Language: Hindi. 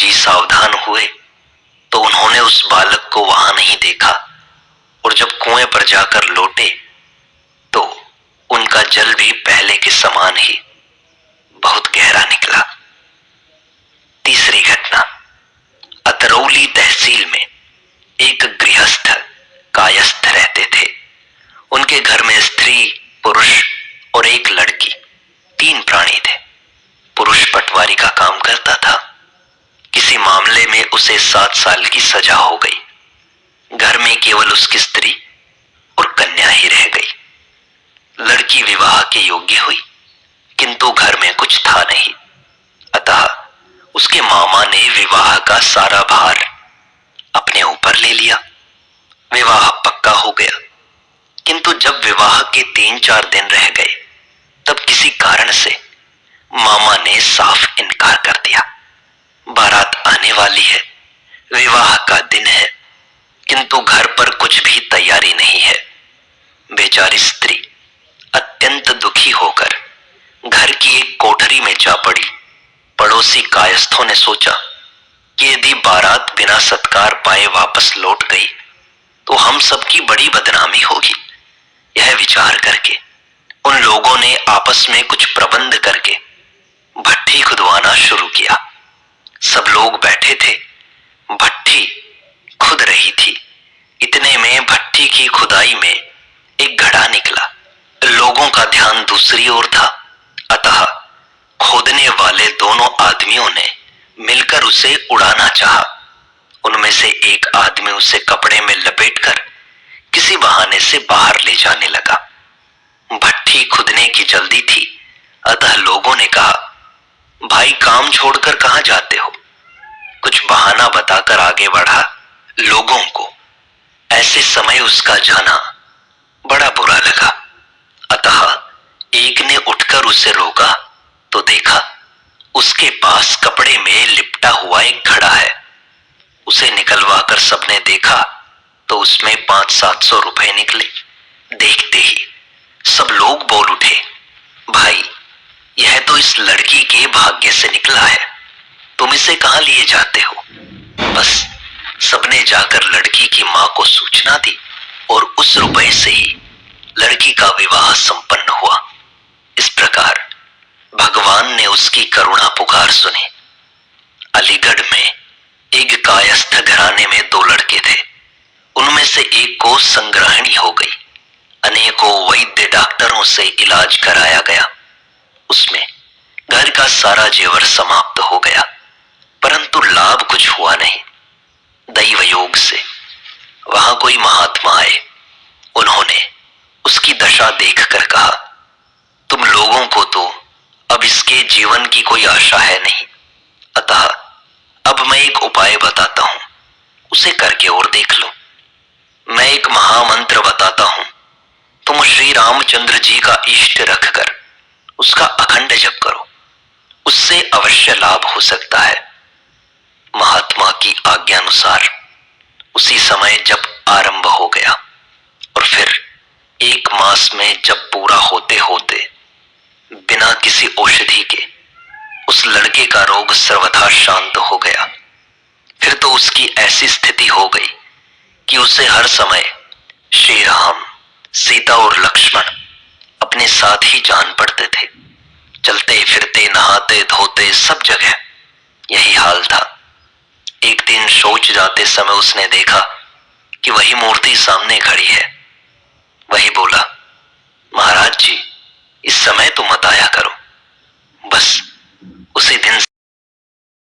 जी सावधान हुए तो उन्होंने उस बालक को वहां नहीं देखा, और जब कुएं पर जाकर लौटे तो उनका जल भी पहले के समान ही बहुत गहरा निकला। तीसरी घटना, अतरौली तहसील में एक गृहस्थ कायस्थ रहते थे। उनके घर में स्त्री, पुरुष और एक लड़की, 3 प्राणी थे। पुरुष पटवारी का काम करता था। किसी मामले में उसे 7 साल की सजा हो गई। घर में केवल उसकी स्त्री और कन्या ही रह गई। लड़की विवाह के योग्य हुई, किंतु घर में कुछ था नहीं, अतः उसके मामा ने विवाह का सारा भार अपने ऊपर ले लिया। विवाह पक्का हो गया, किंतु जब विवाह के 3-4 दिन रह गए तब किसी कारण से मामा ने साफ इनकार कर दिया। बारात आने वाली है, विवाह का दिन है, किंतु घर पर कुछ भी तैयारी नहीं है। बेचारी स्त्री अत्यंत दुखी होकर घर की एक कोठरी में जा पड़ी। पड़ोसी कायस्थों ने सोचा कि यदि बारात बिना सत्कार पाए वापस लौट गई तो हम सबकी बड़ी बदनामी होगी। यह विचार करके उन लोगों ने आपस में कुछ प्रबंध करके भट्ठी खुदवाना शुरू किया। सब लोग बैठे थे, भट्ठी खुद रही थी। इतने में भट्ठी की खुदाई में एक घड़ा निकला। लोगों का ध्यान दूसरी ओर था, अतः खोदने वाले दोनों आदमियों ने मिलकर उसे उड़ाना चाहा। उनमें से एक आदमी उसे कपड़े में लपेटकर किसी बहाने से बाहर ले जाने लगा। भट्ठी खुदने की जल्दी थी, अतः लोगों ने कहा, भाई काम छोड़कर कहां जाते हो? कुछ बहाना बताकर आगे बढ़ा। लोगों को ऐसे समय उसका जाना बड़ा बुरा लगा, अतः एक ने उठकर उसे रोका तो देखा उसके पास कपड़े में लिपटा हुआ एक घड़ा है। उसे निकलवाकर सबने देखा तो उसमें 500-700 रुपए निकले। देखते ही सब लोग बोल उठे, भाई यह तो इस लड़की के भाग्य से निकला है, तुम इसे कहां लिए जाते हो? बस सबने जाकर लड़की की मां को सूचना दी और उस रुपए से ही लड़की का विवाह संपन्न हुआ। इस प्रकार भगवान ने उसकी करुणा पुकार सुनी। अलीगढ़ में एक कायस्थ घराने में 2 लड़के थे। उनमें से एक को संग्रहणी हो गई। अनेकों वैद्य डॉक्टरों से इलाज कराया गया। उसमें घर का सारा जेवर समाप्त हो गया, परंतु लाभ कुछ हुआ नहीं। दैव योग से वहां कोई महात्मा आए। उन्होंने उसकी दशा देखकर कहा, तुम लोगों को तो अब इसके जीवन की कोई आशा है नहीं, अतः अब मैं एक उपाय बताता हूं, उसे करके और देख लो। मैं एक महामंत्र बताता हूं, तुम श्री रामचंद्र जी का इष्ट रखकर उसका अखंड जप करो, उससे अवश्य लाभ हो सकता है। महात्मा की आज्ञानुसार उसी समय जप आरंभ हो गया और फिर 1 मास में जप पूरा होते होते बिना किसी औषधि के उस लड़के का रोग सर्वथा शांत हो गया। फिर तो उसकी ऐसी स्थिति हो गई कि उसे हर समय श्री राम, सीता और लक्ष्मण अपने साथ ही जान पड़ते थे। चलते फिरते, नहाते धोते सब जगह यही हाल था। एक दिन शौच जाते समय उसने देखा कि वही मूर्ति सामने खड़ी है। वही बोला, महाराज जी इस समय तो मत आया